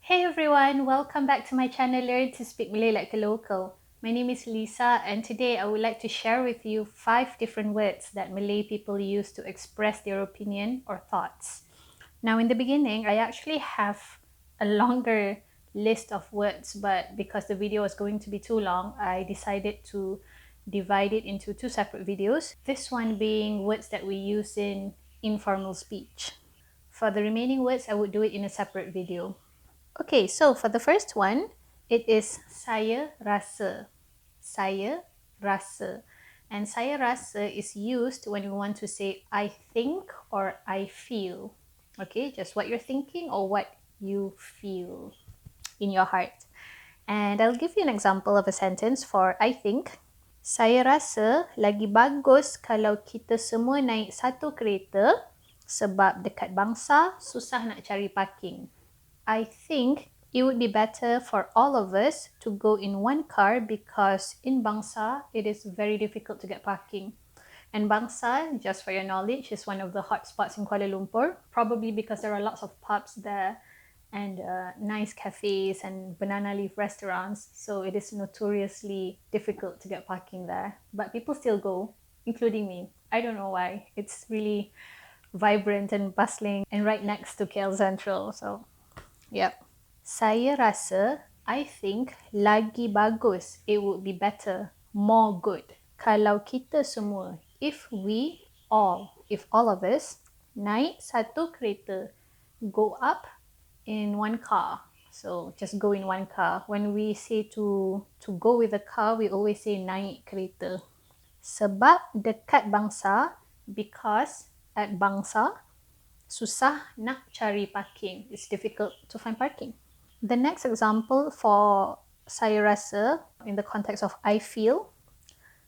Hey everyone, welcome back to my channel Learn to Speak Malay Like a Local. My name is Lisa and today I would like to share with you 5 different words that Malay people use to express their opinion or thoughts. Now in the beginning, I actually have a longer list of words, but because the video was going to be too long, I decided to divide it into 2 separate videos. This one being words that we use in informal speech. For the remaining words, I would do it in a separate video. Okay, so for the first one, it is saya rasa. Saya rasa. And saya rasa is used when we want to say I think or I feel. Okay, just what you're thinking or what you feel in your heart. And I'll give you an example of a sentence for I think. Saya rasa lagi bagus kalau kita semua naik satu kereta sebab dekat Bangsa susah nak cari parking. I think it would be better for all of us to go in one car because in Bangsa, it is very difficult to get parking. And Bangsa, just for your knowledge, is one of the hot spots in Kuala Lumpur, probably because there are lots of pubs there and nice cafes and banana leaf restaurants. So it is notoriously difficult to get parking there. But people still go, including me. I don't know why. It's really vibrant and bustling and right next to KL Central. So yep. Saya rasa, I think, lagi bagus. It would be better, more good. Kalau kita semua, if all of us, naik satu kereta, go up in one car. So, just go in one car. When we say to go with a car, we always say naik kereta. Sebab dekat Bangsa, because at Bangsa, susah nak cari parking. It's difficult to find parking. The next example for saya rasa in the context of I feel,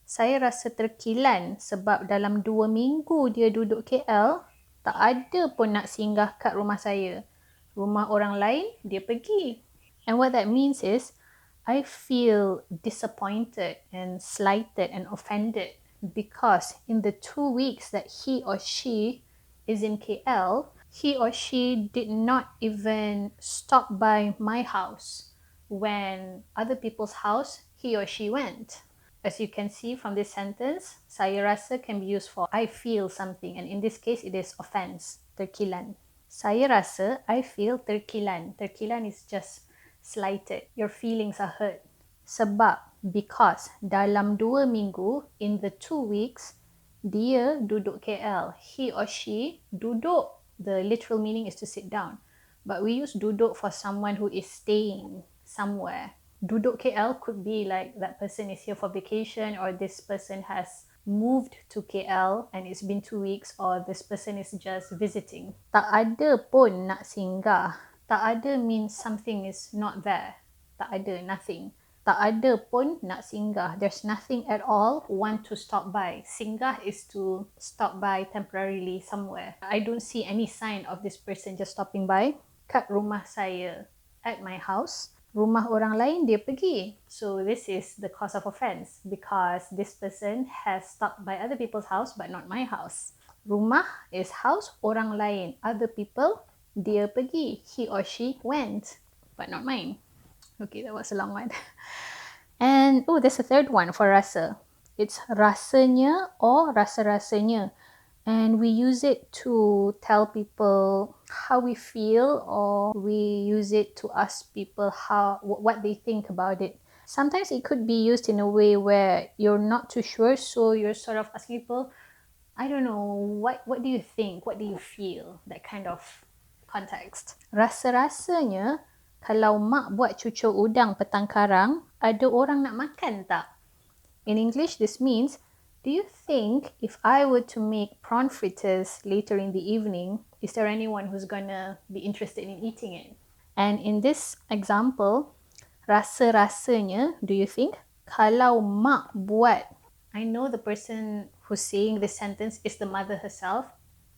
saya rasa terkilan sebab dalam 2 minggu dia duduk KL, tak ada pun nak singgah kat rumah saya. Rumah orang lain, dia pergi. And what that means is, I feel disappointed and slighted and offended because in the 2 weeks that he or she is in KL, he or she did not even stop by my house when other people's house he or she went. As you can see from this sentence, saya rasa can be used for I feel something, and in this case it is offense, terkilan. Saya rasa I feel terkilan. Terkilan is just slighted. Your feelings are hurt. Sebab, because dalam 2 minggu, in the 2 weeks, dia duduk KL. He or she duduk. The literal meaning is to sit down. But we use duduk for someone who is staying somewhere. Duduk KL could be like that person is here for vacation, or this person has moved to KL and it's been 2 weeks, or this person is just visiting. Tak ada pun nak singgah. Tak ada means something is not there. Tak ada, nothing. Tak ada pun nak singgah. There's nothing at all want to stop by. Singgah is to stop by temporarily somewhere. I don't see any sign of this person just stopping by. Kat rumah saya, at my house, rumah orang lain dia pergi. So this is the cause of offense because this person has stopped by other people's house but not my house. Rumah is house orang lain. Other people, dia pergi. He or she went, but not mine. Okay, that was a long one. And, there's a third one for rasa. It's rasanya or rasa-rasanya. And we use it to tell people how we feel, or we use it to ask people what they think about it. Sometimes it could be used in a way where you're not too sure, so you're sort of asking people, I don't know, what do you think? What do you feel? That kind of context. Rasa-rasanya, kalau mak buat cucur udang petang karang, ada orang nak makan tak? In English, this means, do you think if I were to make prawn fritters later in the evening, is there anyone who's gonna be interested in eating it? And in this example, rasa-rasanya, do you think? Kalau mak buat, I know the person who's saying this sentence is the mother herself.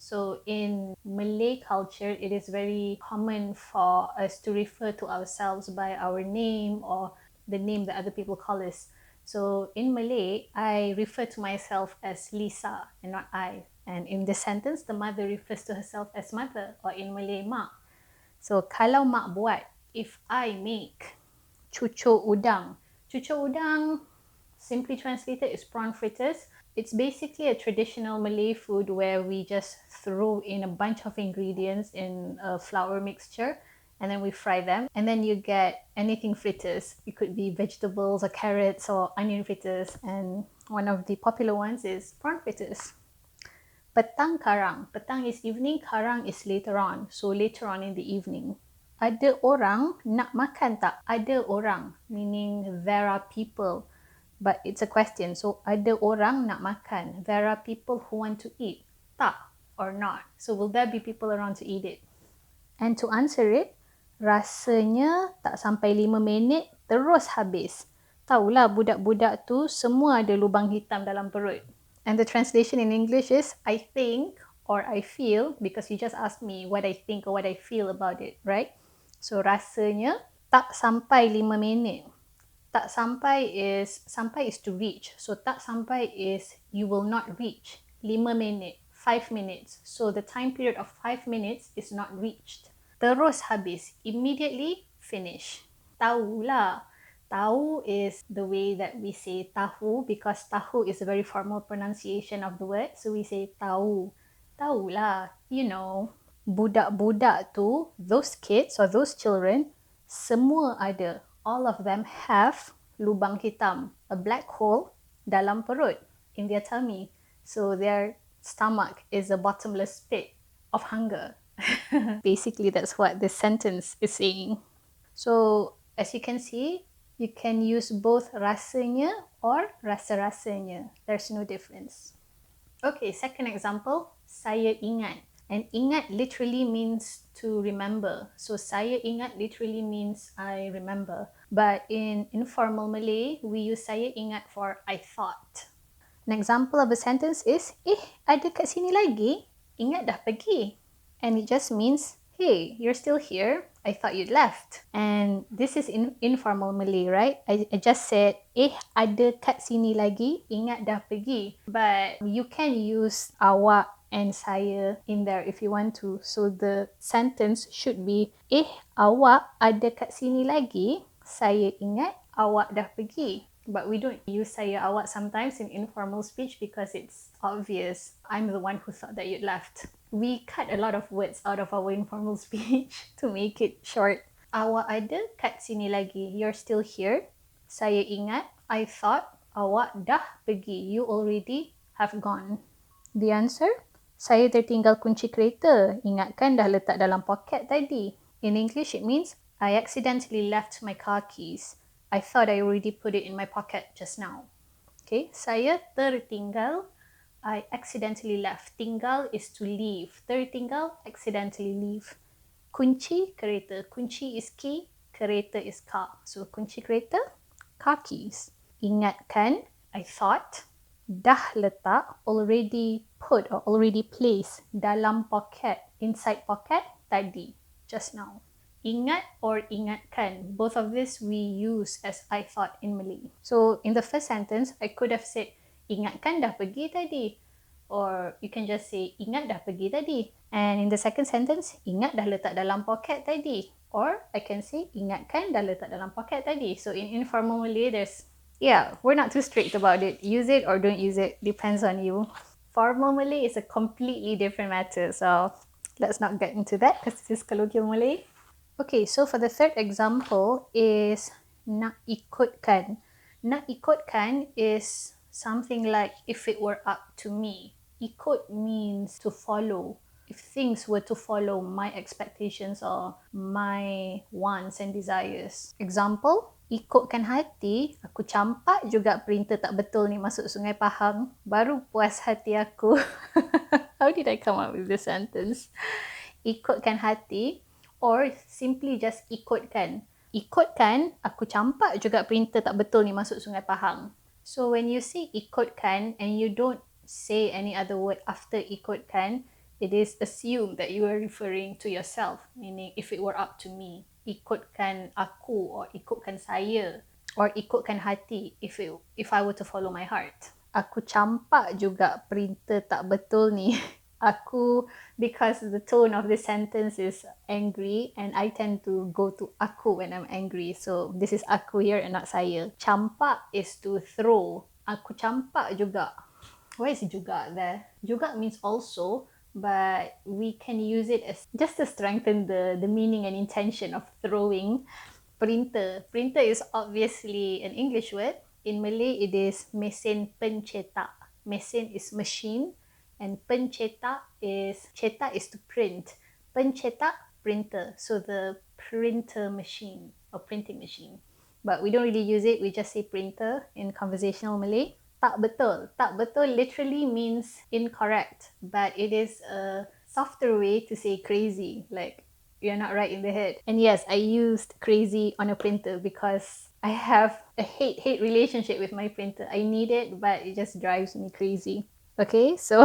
So in Malay culture, it is very common for us to refer to ourselves by our name or the name that other people call us. So in Malay, I refer to myself as Lisa and not I. And in this sentence, the mother refers to herself as mother, or in Malay, mak. So kalau mak buat, if I make cucuk udang. Cucuk udang, simply translated, is prawn fritters. It's basically a traditional Malay food where we just throw in a bunch of ingredients in a flour mixture and then we fry them. And then you get anything fritters. It could be vegetables or carrots or onion fritters. And one of the popular ones is prawn fritters. Petang karang. Petang is evening, karang is later on. So later on in the evening. Ada orang nak makan tak? Ada orang, meaning there are people. But it's a question. So, ada orang nak makan. There are people who want to eat. Tak or not. So, will there be people around to eat it? And to answer it, rasanya tak sampai 5 minit terus habis. Tahulah budak-budak tu semua ada lubang hitam dalam perut. And the translation in English is, I think or I feel, because you just asked me what I think or what I feel about it, right? So, rasanya tak sampai 5 minit. Tak sampai is to reach. So tak sampai is you will not reach. 5 minit, 5 minutes. So the time period of 5 minutes is not reached. Terus habis, immediately finish. Tahu lah. Tahu is the way that we say tahu because tahu is a very formal pronunciation of the word. So we say tahu. Tahu lah, you know. Budak-budak tu, those kids or those children, semua ada. All of them have lubang hitam, a black hole dalam perut, in their tummy. So their stomach is a bottomless pit of hunger. Basically, that's what this sentence is saying. So, as you can see, you can use both rasanya or rasa-rasanya. There's no difference. Okay, second example, saya ingat. And ingat literally means to remember. So saya ingat literally means I remember. But in informal Malay, we use saya ingat for I thought. An example of a sentence is, ada kat sini lagi? Ingat dah pergi. And it just means, hey, you're still here. I thought you'd left. And this is informal Malay, right? I just said, ada kat sini lagi? Ingat dah pergi. But you can use awak and saya in there if you want to. So the sentence should be, awak ada kat sini lagi? Saya ingat awak dah pergi. But we don't use saya awak sometimes in informal speech because it's obvious. I'm the one who thought that you'd left. We cut a lot of words out of our informal speech to make it short. Awak ada kat sini lagi? You're still here? Saya ingat, I thought, awak dah pergi. You already have gone. The answer? Saya tertinggal kunci kereta. Ingatkan dah letak dalam poket tadi. In English, it means, I accidentally left my car keys. I thought I already put it in my pocket just now. Okay, saya tertinggal. I accidentally left. Tinggal is to leave. Tertinggal, accidentally leave. Kunci kereta. Kunci is key. Kereta is car. So, kunci kereta, car keys. Ingatkan, I thought. Dah letak, already put or already placed dalam pocket, inside pocket tadi, just now. Ingat or ingatkan, both of this we use as I thought in Malay. So in the first sentence, I could have said, ingatkan dah pergi tadi. Or you can just say, ingat dah pergi tadi. And in the second sentence, ingat dah letak dalam pocket tadi. Or I can say, ingatkan dah letak dalam pocket tadi. So in informal Malay, we're not too strict about it. Use it or don't use it, depends on you. Formal Malay is a completely different matter. So let's not get into that because this is colloquial Malay. Okay, so for the third example is nak ikutkan. Nak ikutkan is something like if it were up to me. Ikut means to follow. If things were to follow my expectations or my wants and desires. Example, ikutkan hati, aku campak juga printer tak betul ni masuk Sungai Pahang, baru puas hati aku. How did I come up with this sentence? Ikutkan hati or simply just ikutkan. Ikutkan, aku campak juga printer tak betul ni masuk Sungai Pahang. So when you say ikutkan and you don't say any other word after ikutkan, it is assumed that you are referring to yourself, meaning if it were up to me, ikutkan aku or ikutkan saya or ikutkan hati if I were to follow my heart. Aku campak juga printer tak betul ni. Aku, because the tone of the sentence is angry and I tend to go to aku when I'm angry. So this is aku here and not saya. Campak is to throw. Aku campak juga. Why is juga there? Juga means also, but we can use it as just to strengthen the meaning and intention of throwing. Printer. Printer is obviously an English word. In Malay, it is mesin pencetak. Mesin is machine, and cetak is to print. Pencetak, printer. So the printer machine or printing machine. But we don't really use it. We just say printer in conversational Malay. Tak betul. Tak betul literally means incorrect, but it is a softer way to say crazy. Like, you're not right in the head. And yes, I used crazy on a printer because I have a hate relationship with my printer. I need it, but it just drives me crazy. Okay, so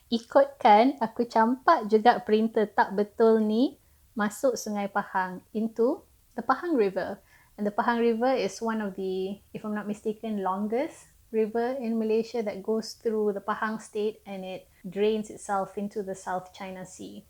ikutkan, aku campak juga printer tak betul ni masuk Sungai Pahang into the Pahang River. And the Pahang River is one of the, if I'm not mistaken, longest river in Malaysia that goes through the Pahang state and it drains itself into the South China Sea.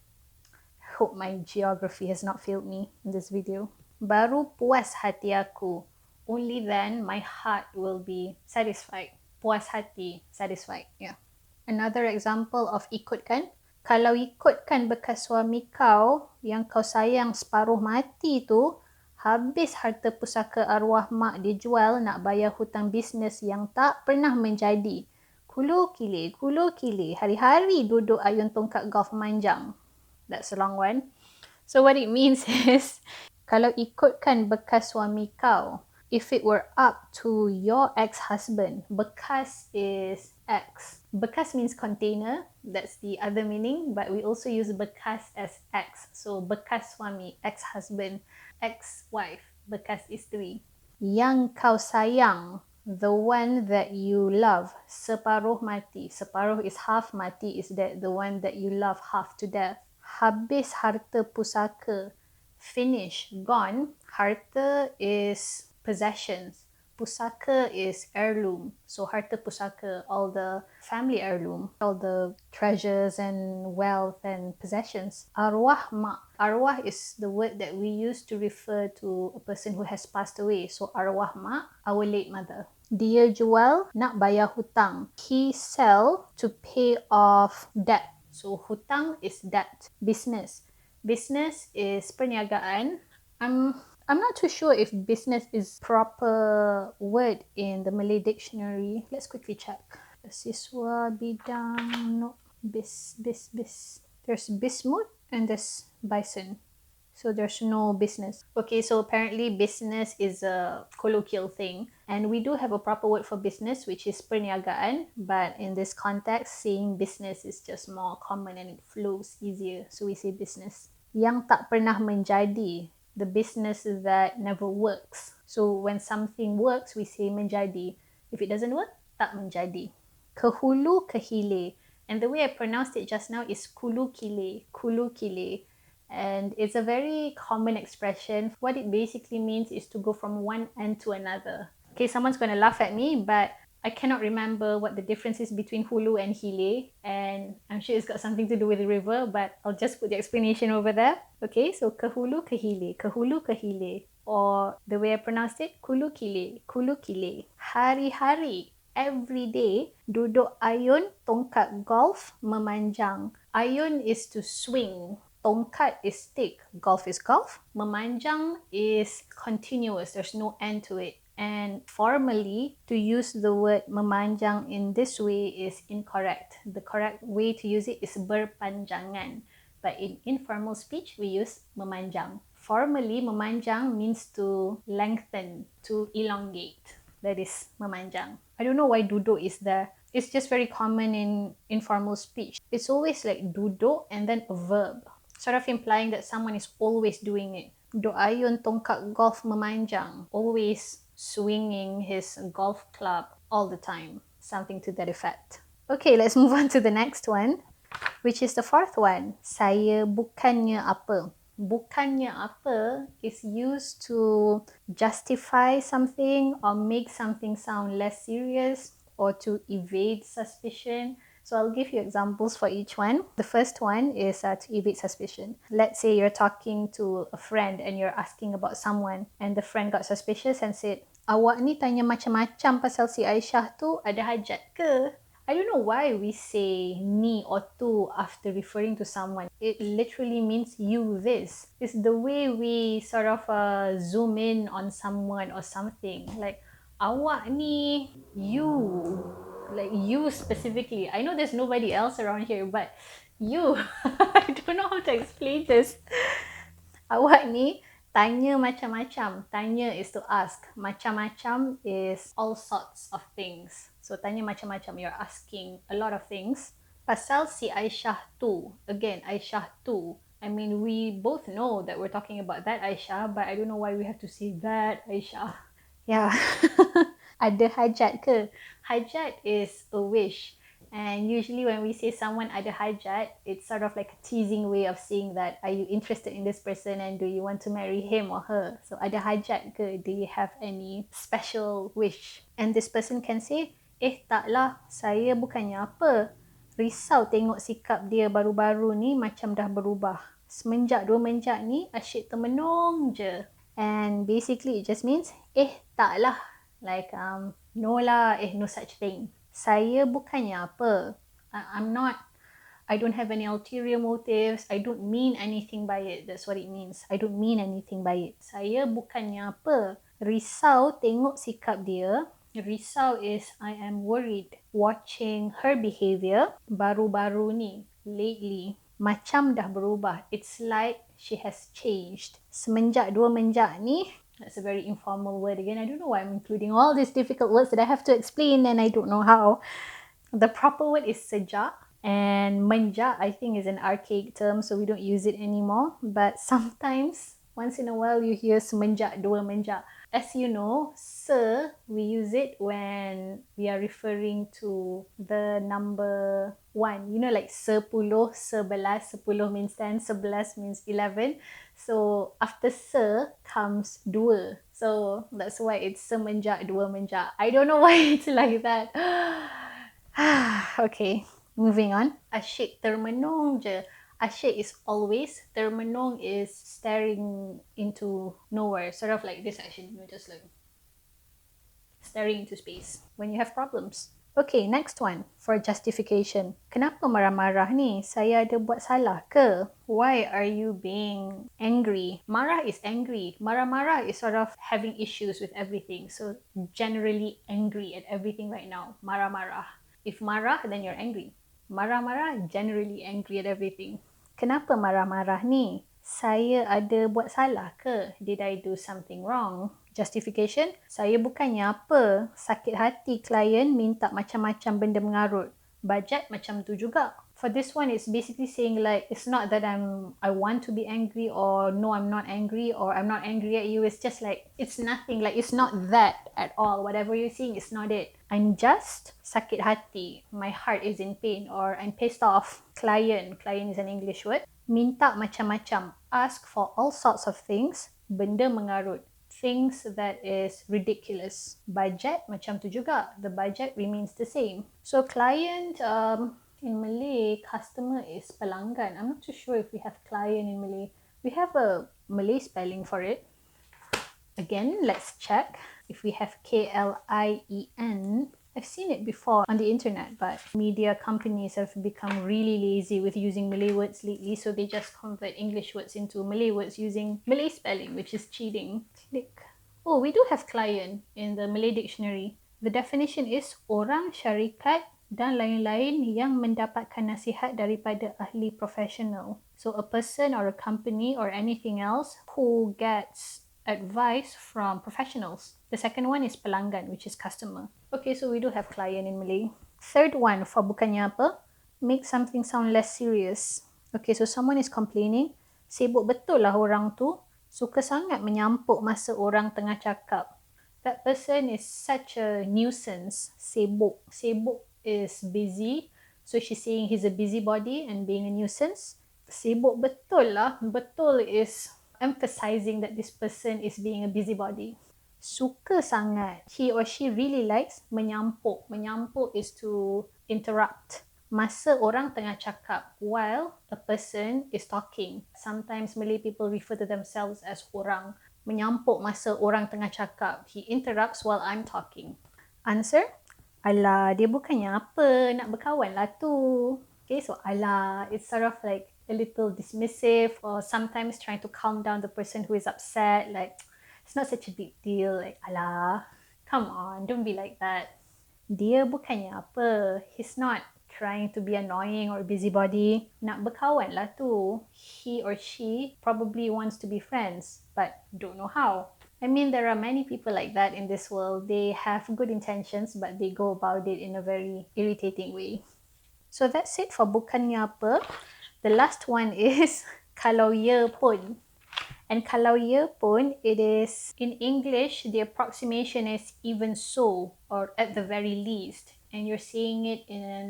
Hope my geography has not failed me in this video. Baru puas hati aku. Only then my heart will be satisfied. Puas hati, satisfied. Yeah. Another example of ikutkan. Kalau ikutkan bekas suami kau yang kau sayang separuh mati tu, habis harta pusaka arwah mak dijual nak bayar hutang bisnes yang tak pernah menjadi. Kulu kile, hari-hari duduk ayun tongkat golf manjang. That's a long one. So what it means is, kalau ikutkan bekas suami kau, if it were up to your ex-husband, bekas is ex. Bekas means container, that's the other meaning, but we also use bekas as ex. So bekas suami, ex-husband, ex-wife, bekas isteri. Yang kau sayang, the one that you love, separuh mati. Separuh is half, mati is that the one that you love half to death. Habis harta pusaka, finish, gone. Harta is possessions. Pusaka is heirloom. So harta pusaka, all the family heirloom, all the treasures and wealth and possessions. Arwah mak. Arwah is the word that we use to refer to a person who has passed away. So arwah mak, our late mother. Dia jual nak bayar hutang. He sell to pay off debt. So hutang is debt. Business. Business is perniagaan. I'm not too sure if business is proper word in the Malay dictionary. Let's quickly check. Siswa bidang no bis. There's bismuth and there's bison. So there's no business. Okay, so apparently business is a colloquial thing. And we do have a proper word for business, which is perniagaan. But in this context, saying business is just more common and it flows easier. So we say business. Yang tak pernah menjadi. The business that never works. So when something works, we say menjadi. If it doesn't work, tak menjadi. Kehulu kehile. And the way I pronounced it just now is kulu kile. Kulu kile. And it's a very common expression. What it basically means is to go from one end to another. Okay, someone's going to laugh at me, but I cannot remember what the difference is between hulu and hile. And I'm sure it's got something to do with the river, but I'll just put the explanation over there. Okay, so kehulu kehile. Or the way I pronounced it, kulu kile. Hari-hari, every day, duduk ayun tongkat golf memanjang. Ayun is to swing. Tongkat is stick, golf is golf. Memanjang is continuous, there's no end to it. And formally, to use the word memanjang in this way is incorrect. The correct way to use it is berpanjangan. But in informal speech, we use memanjang. Formally, memanjang means to lengthen, to elongate. That is memanjang. I don't know why duduk is there. It's just very common in informal speech. It's always like duduk and then a verb, sort of implying that someone is always doing it. Duk ayun tongkat golf memanjang, always swinging his golf club all the time. Something to that effect. Okay, let's move on to the next one, which is the fourth one. Saya bukannya apa. Bukannya apa is used to justify something or make something sound less serious or to evade suspicion. So I'll give you examples for each one. The first one is to evade suspicion. Let's say you're talking to a friend and you're asking about someone and the friend got suspicious and said, awak ni tanya macam-macam pasal si Aisyah tu, ada hajat ke? I don't know why we say ni or tu after referring to someone. It literally means you this. It's the way we sort of zoom in on someone or something. Like, awak ni, you. Like you specifically. I know there's nobody else around here, but you. I don't know how to explain this. Awak ni tanya macam-macam. Tanya is to ask. Macam-macam is all sorts of things. So tanya macam-macam, you're asking a lot of things. Pasal si Aisyah tu. Again, Aisyah tu. I mean, we both know that we're talking about that Aisyah, but I don't know why we have to say that Aisyah. Yeah. Ada hajat ke? Hajat is a wish. And usually when we say someone ada hajat, it's sort of like a teasing way of saying that, are you interested in this person and do you want to marry him or her? So ada hajat ke? Do you have any special wish? And this person can say, taklah, saya bukannya apa. Risau tengok sikap dia baru-baru ni macam dah berubah. Semenjak dua menjak ni, asyik termenung je. And basically it just means, taklah. Like, no lah, no such thing. Saya bukannya apa. I don't have any ulterior motives. I don't mean anything by it. That's what it means. I don't mean anything by it. Saya bukannya apa. Risau tengok sikap dia. Risau is I am worried. Watching her behaviour baru-baru ni, lately, macam dah berubah. It's like she has changed. Semenjak dua menjak ni, that's a very informal word again. I don't know why I'm including all these difficult words that I have to explain and I don't know how. The proper word is sejak, and menjak I think is an archaic term, so we don't use it anymore. But sometimes, once in a while, you hear semenjak dua menjak. As you know, se, we use it when we are referring to the number 1. You know, like 10, 11, 10 means 10, 11 means 11. So after se comes dua. So that's why it's semenjak dua menjak. I don't know why it's like that. Okay, moving on. Asyik termenung je. Asyik is always. Termenung is staring into nowhere. Sort of like this action. You're just like staring into space when you have problems. Okay, next one. For justification. Kenapa marah-marah ni? Saya ada buat salah ke? Why are you being angry? Marah is angry. Marah-marah is sort of having issues with everything. So generally angry at everything right now. Marah-marah. If marah, then you're angry. Marah-marah, generally angry at everything. Kenapa marah-marah ni? Saya ada buat salah ke? Did I do something wrong? Justification, saya bukannya apa. Sakit hati klien minta macam-macam benda mengarut. Bajet macam tu juga. For this one, it's basically saying like, it's not that I want to be angry or no, I'm not angry or I'm not angry at you. It's just like, it's nothing. Like, it's not that at all. Whatever you're saying is not it. I'm just sakit hati. My heart is in pain or I'm pissed off. Client is an English word. Minta macam-macam. Ask for all sorts of things. Benda mengarut. Things that is ridiculous. Budget macam tu juga. The budget remains the same. So client, in Malay, customer is pelanggan. I'm not too sure if we have client in Malay. We have a Malay spelling for it. Again, let's check if we have Klien. I've seen it before on the internet, but media companies have become really lazy with using Malay words lately, so they just convert English words into Malay words using Malay spelling, which is cheating. Click. Oh, we do have client in the Malay dictionary. The definition is orang, syarikat dan lain-lain yang mendapatkan nasihat daripada ahli profesional. So a person or a company or anything else who gets advice from professionals. The second one is pelanggan, which is customer. Okay, so we do have client in Malay. Third one for bukannya apa, make something sound less serious. Okay, so someone is complaining, sibuk betul lah orang tu, suka sangat menyampuk masa orang tengah cakap. That person is such a nuisance. Sibuk. Sibuk is busy. So she's saying he's a busybody and being a nuisance. Sibuk betul lah. Betul is emphasizing that this person is being a busybody. Suka sangat. He or she really likes menyampuk. Menyampuk is to interrupt. Masa orang tengah cakap while a person is talking. Sometimes Malay people refer to themselves as orang. Menyampuk masa orang tengah cakap. He interrupts while I'm talking. Answer? Alah, dia bukannya apa, nak berkawan lah tu. Okay, so alah, it's sort of like a little dismissive or sometimes trying to calm down the person who is upset. Like, it's not such a big deal. Like, alah, come on, don't be like that. Dia bukannya apa. He's not trying to be annoying or busybody. Nak berkawan lah tu. He or she probably wants to be friends, but don't know how. I mean, there are many people like that in this world. They have good intentions, but they go about it in a very irritating way. So that's it for bukannya apa. The last one is kalau ya pun. And kalau ya pun, it is, in English, the approximation is even so, or at the very least. And you're saying it in an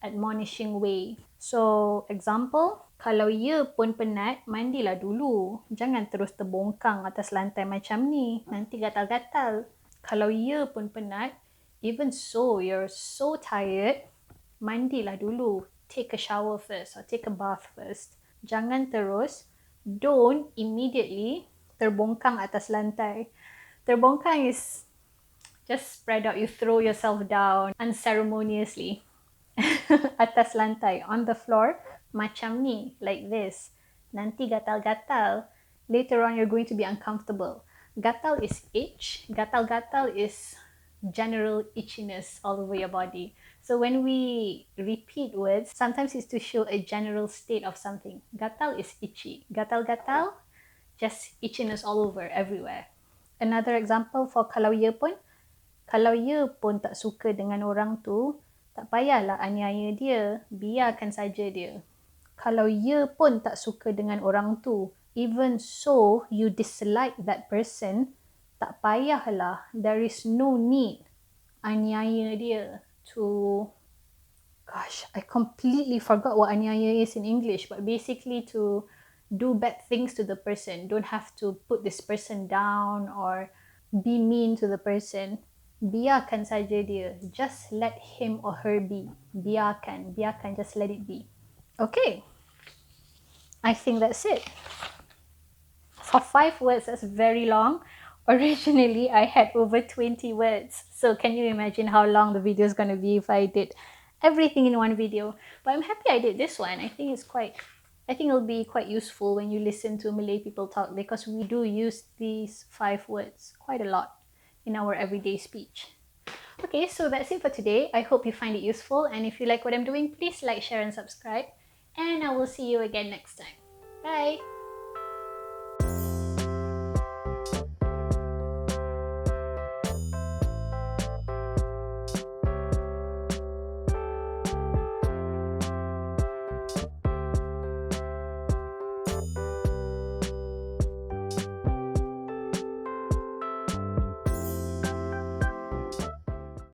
admonishing way. So, example, kalau ya pun penat, mandilah dulu. Jangan terus terbongkang atas lantai macam ni. Nanti gatal-gatal. Kalau ya pun penat, even so, you're so tired, mandilah dulu. Take a shower first or take a bath first. Jangan terus, don't immediately terbongkang atas lantai. Terbongkang is just spread out. You throw yourself down unceremoniously atas lantai, on the floor, macam ni, like this. Nanti gatal-gatal. Later on, you're going to be uncomfortable. Gatal is itch. Gatal-gatal is general itchiness all over your body. So when we repeat words, sometimes it's to show a general state of something. Gatal is itchy. Gatal-gatal, just itchiness all over, everywhere. Another example for kalau ya pun tak suka dengan orang tu, tak payahlah aniaya dia, biarkan saja dia. Kalau ya pun tak suka dengan orang tu, even so you dislike that person, tak payahlah, there is no need aniaya dia to... Gosh, I completely forgot what aniaya is in English, but basically to do bad things to the person. Don't have to put this person down or be mean to the person. Biarkan saja dia. Just let him or her be. Biarkan, just let it be. Okay, I think that's it. For 5 words, that's very long. Originally, I had over 20 words. So can you imagine how long the video is going to be if I did everything in one video? But I'm happy I did this one. I think it'll be quite useful when you listen to Malay people talk, because we do use these 5 words quite a lot in our everyday speech. Okay, so that's it for today. I hope you find it useful, and if you like what I'm doing, please like, share and subscribe, and I will see you again next time. Bye!